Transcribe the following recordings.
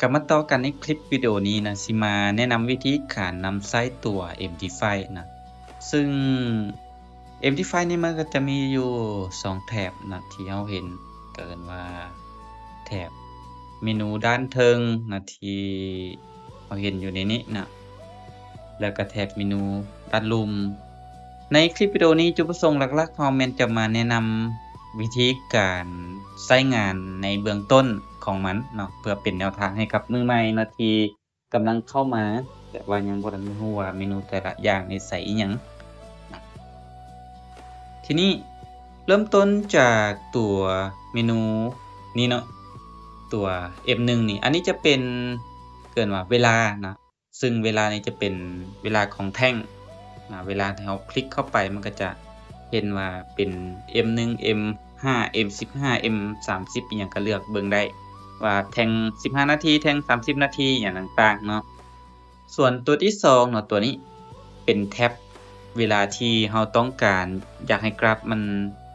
ลับมาต่อกันในคลิปวิดีโอนี้นะสิมาแนะนำวิธีการนำไส้ตัว MD5 นะซึ่ง MD5 นี่มันก็จะมีอยู่2แถบนะที่เราเห็นก็เอิ้นว่าแถบเมนูด้านเทิงนะที่เราเห็นอยู่ในนี้นะแล้วก็แถบเมนูด้านลุมในคลิปวิดีโอนี้จุดประสงค์หลักๆเราแม่นจะมาแนะนำวิธีการใช้งานในเบื้องต้นของมันเนาะเพื่อเป็นแนวทางให้กับมือใหม่นะที่กำลังเข้ามาแต่ว่ายังบ่ทันรู้ว่าเมนูแต่ละอย่างนี่ใส่อิหยังนะทีนี้เริ่มต้นจากตัวเมนูนี้เนาะตัว F1 นี่อันนี้จะเป็นเกินว่าเวลานะซึ่งเวลานี้จะเป็นเวลาของแท่งเวลาที่เราคลิกเข้าไปมันก็จะเห็นว่าเป็น M1 M5 M15 M30 อิหยังก็เลือกเบิ่งได้ว่าแท่ง15นาทีแท่ง30นาทีอิหยังต่างๆเนาะส่วนตัวที่2เนาะตัวนี้เป็นแท็บเวลาที่เราต้องการอยากให้กราฟมัน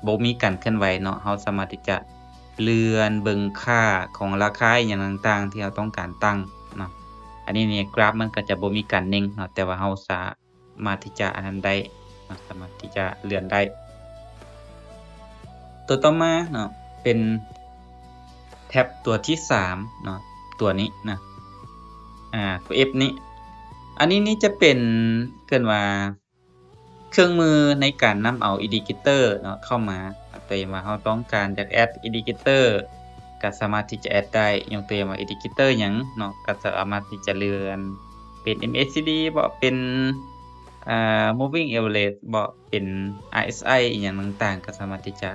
บ่มีการเคลื่อนไหวเนาะเราสามารถที่จะเลื่อนเบิ่งค่าของราคาอิหยังต่างๆที่เราต้องการตั้งเนาะอันนี้เนี่ยกราฟมันก็จะบ่มีการนิ่งเนาะแต่ว่าเราสามารถที่จะอันนั้นได้เนาะสามารถที่จะเลื่อนได้ตัวต่อมาเนาะเป็นแท็บตัวที่3เนาะตัวนี้นะตัว F นี้อันนี้นี่จะเป็นเกินว่าเครื่องมือในการนำเอา indicator เนาะเข้ามาตัวอย่างว่าเราต้องการอยากแอด indicator ก็สามารถที่จะแอดได้ยกตัวอย่างว่า indicator หยังเนาะก็สามารถที่จะเลื่อนเป็น MACD บ่เป็นmoving average บ่เป็น RSI อิหยังต่างๆก็สามารถที่จะ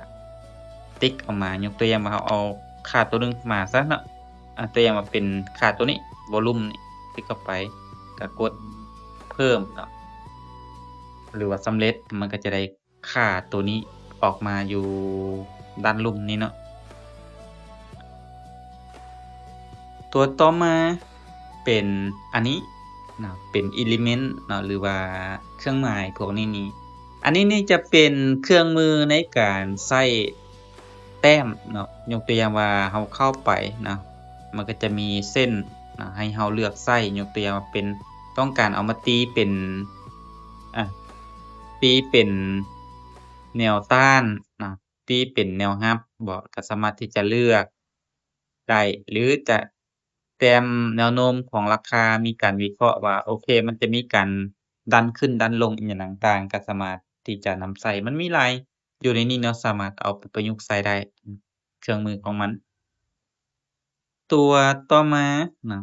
ติ๊กออกมายกตัวอย่างว่าเราเอาค่าตัวหนึงมาซะเนาะตัวอย่างว่าเป็นค่าตัวนี้วอลลุ่มนี่ติ๊กเข้าไปก็กดเพิ่มเนาะหรือว่าสำเร็จมันก็จะได้ค่าตัวนี้ออกมาอยู่ด้านลุ่มนี้เนาะตัวต่อมาเป็นอันนี้เนาะเป็น element เนาะหรือว่าเครื่องหมายพวกนี้นี่อันนี้นี่จะเป็นเครื่องมือในการใช้แต้มเนาะยกตัวอย่างว่าเราเข้าไปนะมันก็จะมีเส้นนะให้เราเลือกใช้ยกตัวอย่างว่าเป็นต้องการเอามาตีเป็นอ่าตีเป็นแนวต้านนะตีเป็นแนวรับบ่ก็สามารถที่จะเลือกได้หรือจะแต้มแนวโน้มของราคามีการวิเคราะห์ว่าโอเคมันจะมีการดันขึ้นดันลงอิหยังต่างๆก็สามารถที่จะนำใช้มันมีหลายอยู่ในนี้เนาะสามารถเอาไปประยุกต์ใช้ได้เครื่องมือของมันตัวต่อมาเนาะ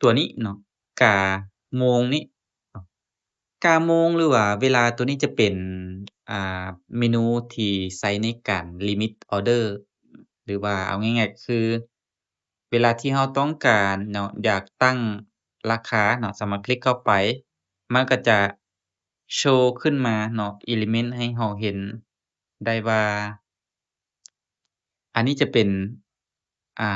ตัวนี้เนาะกาโมงนี้เนาะกาโมงหรือว่าเวลาตัวนี้จะเป็นอ่าเมนูที่ใช้ในการลิมิตออร์เดอร์หรือว่าเอาง่ายๆคือเวลาที่เราต้องการเนาะอยากตั้งราคาเนาะสามารถคลิกเข้าไปมันก็จะโชว์ขึ้นมาเนาะ element ให้เราเห็นได้ว่าอันนี้จะเป็นอ่า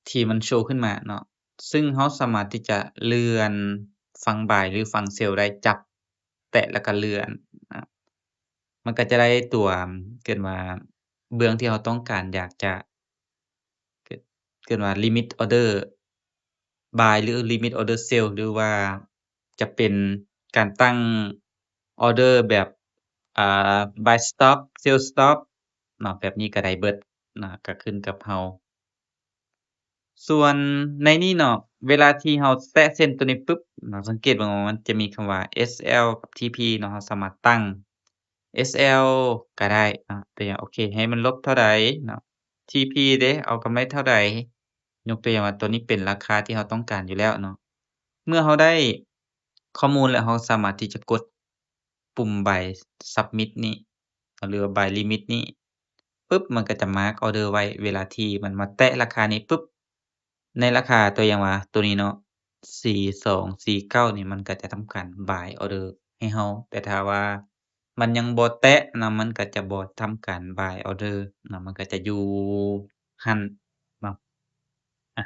ที่มันโชว์ขึ้นมาเนาะซึ่งเราสามารถที่จะเลื่อนฝั่งบ่ายหรือฝั่งเซลล์ได้จับแตะแล้วก็เลื่อนอามันก็จะได้ตัวเกินว่าเบื้องที่เราต้องการอยากจะเกิดเกินว่า limit order buy หรือ limit order sell หรือว่าจะเป็นการตั้งออร์เดอร์แบบอ่buy stop sell stop เนาะแบบนี้ก็ได้เบิดก็ขึ้นกับเราส่วนในนี้เนาะเวลาที่เราแตะเส้นตัวนี้ปึ๊บสังเกตเบิ่งว่ามันจะมีคำว่า SL กับ TP เนาะเราสามารถตั้ง SL ก็ได้ตัวอย่างโอเคให้มันลบเท่าใดเนาะ TP เดะเอากำไรเท่าใดยกตัวอย่างว่าตัวนี้เป็นราคาที่เราต้องการอยู่แล้วเนาะเมื่อเราได้ข้อมูลแล้วเราสามารถที่จะกดปุ่ม Buy Submit นี้หรือว่า Buy Limit นี้ปึ๊บมันก็จะมาร์กออร์เดอร์ไว้เวลาที่มันมาแตะราคานี้ปึ๊บในราคาตัวอย่างว่าตัวนี้เนาะ4249นี่มันก็จะทำการ Buy ออร์เดอร์ให้เราแต่ถ้าว่ามันยังบ่แตะนะมันก็จะบ่ทำการ Buy ออร์เดอร์มันก็จะอยู่หั้นเนาะอะ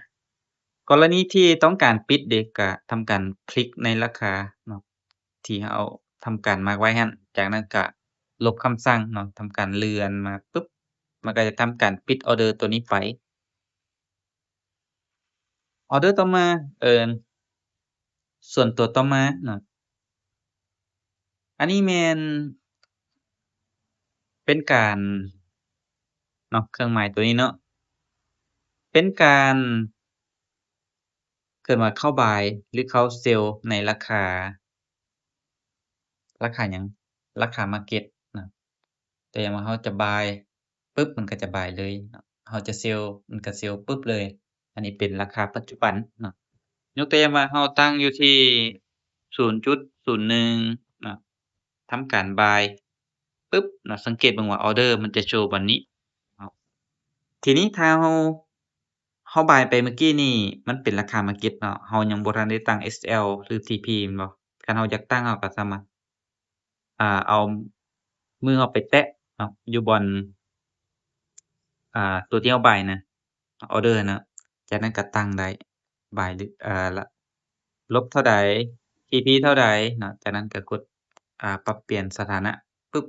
กรณีที่ต้องการปิดเดะก็ทำการคลิกในราคาเนาะที่เราทำการมาร์กไว้หั้นจากนั้นก็ลบคำสั่งเนาะทำการเลื่อนมาปึ๊บมันก็จะทำการปิดออร์เดอร์ตัวนี้ไป ออเดอร์ต่อมาส่วนตัวต่อมาเนาะอันนี้แม่นเป็นการเนาะเครื่องหมายตัวนี้เนาะเป็นการเกิดว่าเข้า buy หรือเข้า sell ในราคาหยังราคามาร์เก็ตนะแต่อย่างว่าเราจะ buy ปึ๊บมันก็จะ buy เลยเนาะเราจะ sell มันก็ sell ปึ๊บเลย อันนี้เป็นราคาปัจจุบันเนาะยกตัวอย่างว่าเราตั้งอยู่ที่ 0.01 เนาะทำการ buy ปึ๊บเนาะสังเกตเบิ่งว่าออร์เดอร์มันจะโชว์แบบนี้เนาะทีนี้ถ้าเรา buy ไปเมื่อกี้นี่มันเป็นราคามาร์เก็ตเนาะเรายังบ่ทันได้ตั้ง SL หรือ TP แม่นบ่คันเราอยากตั้งเราก็สามารถเอามือเราไปแตะเนาะอยู่บอนตัวที่เรา buy นะออร์เดอร์นะจากนั้นก็ตั้งได้ buy หรือละลบเท่าใด TP เท่าใดเนาะจากนั้นก็กดปรับเปลี่ยนสถานะปึ๊บ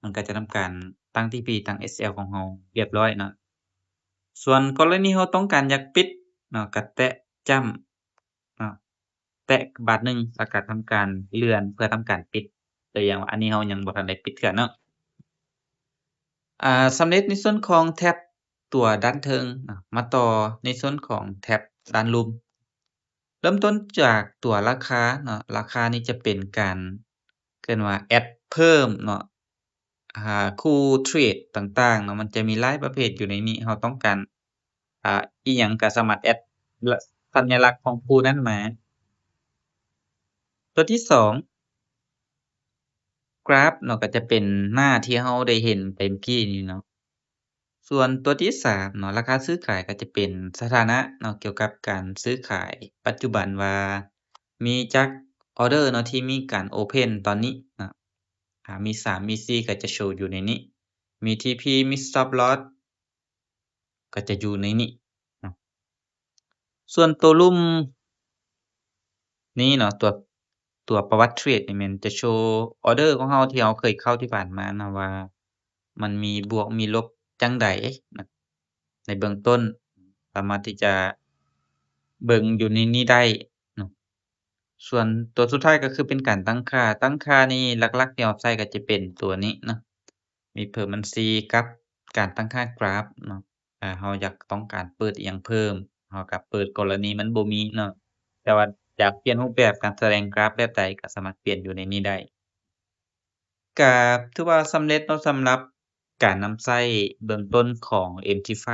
มันก็จะทำการตั้ง TP ตั้ง SL ของเราเรียบร้อยเนาะส่วนกรณีเราต้องการอยากปิดเนาะก็แตะจ้ำเนาะแตะบาทหนึ่งแล้วก็ทำการเลื่อนเพื่อทำการปิดตัวอย่างว่าอันนี้เรายังบ่ทันได้ปิดเทื่อเนาะ สำเร็จในส่วนของแท็บตัวด้านเทิงมาต่อในส่วนของแท็บด้านรุมเริ่มต้นจากตัวราคาเนาะราคานี่จะเป็นการเอิ้นว่าแอดเพิ่มเนาะคู่เทรดต่างๆเนาะมันจะมีหลายประเภทอยู่ในนี้เราต้องการอิหยังก็สามารถแอดละสัญลักษณ์ของคู่นั้นมาตัวที่2กราฟเนาะก็จะเป็นหน้าที่เราได้เห็นไปเมื่อกี้นี้เนาะ ส่วนตัวที่3เนาะราคาซื้อขายก็จะเป็นสถานะเนาะเกี่ยวกับการซื้อขายปัจจุบันว่ามีจักออร์เดอร์เนาะที่มีการโอเพนตอนนี้เนาะมี3มี4ก็จะโชว์อยู่ในนี้มี TP มี Stop Loss ก็จะอยู่ในนี้เนาะส่วนตัวรุ่มนี้เนาะตัวประวัติเทรดนี่แม่นจะโชว์ออร์เดอร์ของเราที่เราเคยเข้าที่ผ่านมานะว่ามันมีบวกมีลบจั่งใดนะในเบื้องต้นสามารถที่จะเบิ่งอยู่ในนี้ได้เนาะส่วนตัวสุดท้ายก็คือเป็นการตั้งค่านี่หลักๆที่เราใช้ก็จะเป็นตัวนี้เนาะมี Permanency กับการตั้งค่ากราฟเนาะเราอยากต้องการเปิดอิหยังเพิ่มเราก็เปิดกรณีมันบ่มีเนาะ แต่ว่าอยากเปลี่ยนรูปแบบการแสดงกราฟแบบใดก็สามารถเปลี่ยนอยู่ในนี้ได้ก็ถือว่าสำเร็จเนาะสำหรับการนำใช้เบื้องต้นของ MT5